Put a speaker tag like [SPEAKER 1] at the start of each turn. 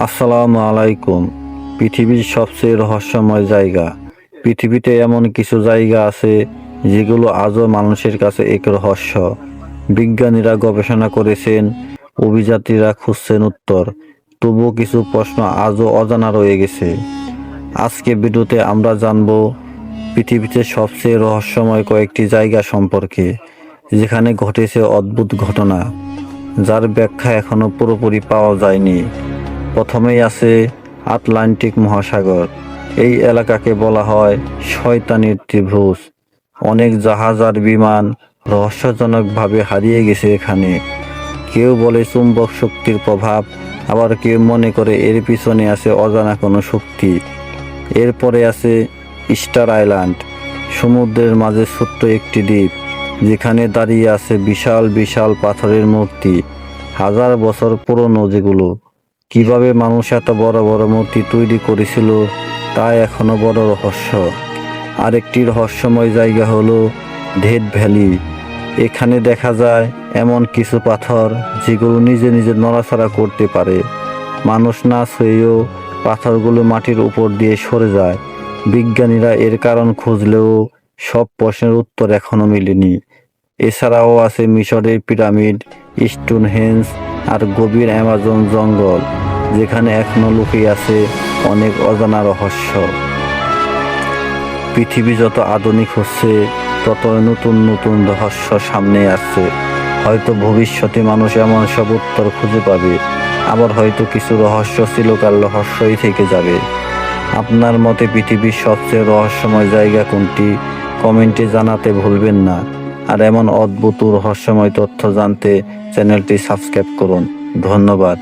[SPEAKER 1] আসসালামু আলাইকুম। পৃথিবীর সবচেয়ে রহস্যময় জায়গা। পৃথিবীতে এমন কিছু জায়গা আছে যেগুলো আজও মানুষের কাছে এক রহস্য। বিজ্ঞানীরা গবেষণা করেছেন, অভিযাত্রীরা খুঁজছেন উত্তর, তবুও কিছু প্রশ্ন আজও অজানা রয়ে গেছে। আজকে ভিডিওতে আমরা জানব পৃথিবীতে সবচেয়ে রহস্যময় কয়েকটি জায়গা সম্পর্কে, যেখানে ঘটেছে অদ্ভুত ঘটনা, যার ব্যাখ্যা এখনো পুরোপুরি পাওয়া যায়নি। প্রথমেই আছে আটলান্টিক মহাসাগর। এই এলাকাকে বলা হয় শয়তানের ত্রিভুজ। অনেক জাহাজ আর বিমান রহস্যজনকভাবে হারিয়ে গেছে এখানে। কেউ বলে চুম্বক শক্তির প্রভাব, আবার কেউ মনে করে এর পিছনে আছে অজানা কোনো শক্তি। এরপরে আছে স্টার আইল্যান্ড, সমুদ্রের মাঝে ছোট্ট একটি দ্বীপ, যেখানে দাঁড়িয়ে আছে বিশাল বিশাল পাথরের মূর্তি, হাজার বছর পুরনো যেগুলো। কিভাবে মানুষ এত বড় বড় মূর্তি তৈরি করেছিল তা এখনো বড় রহস্য। আরেকটি রহস্যময় জায়গা হলো ডেথ ভ্যালি। এখানে দেখা যায় এমন কিছু পাথর যেগুলো নিজে নিজে নড়াচড়া করতে পারে। মানুষ না ছুঁয়েও পাথরগুলো মাটির উপর দিয়ে সরে যায়। বিজ্ঞানীরা এর কারণ খুঁজলেও সব প্রশ্নের উত্তর এখনো মেলেনি। এছাড়াও আছে মিশরের পিরামিড, স্টোনহেঞ্জ আর গভীর অ্যামাজন জঙ্গল, যেখানে এখনো লুকিয়ে আছে অনেক অজানা রহস্য। পৃথিবী যত আধুনিক হচ্ছে ততই নতুন নতুন রহস্য সামনে আসছে। হয়তো ভবিষ্যতে মানুষ এমন সব উত্তর খুঁজে পাবে, আবার হয়তো কিছু রহস্য চিরকাল রহস্যই থেকে যাবে। আপনার মতে পৃথিবীর সবচেয়ে রহস্যময় জায়গা কোনটি? কমেন্টে জানাতে ভুলবেন না। আর এমন অদ্ভুত ও রহস্যময় তথ্য জানতে চ্যানেলটি সাবস্ক্রাইব করুন। ধন্যবাদ।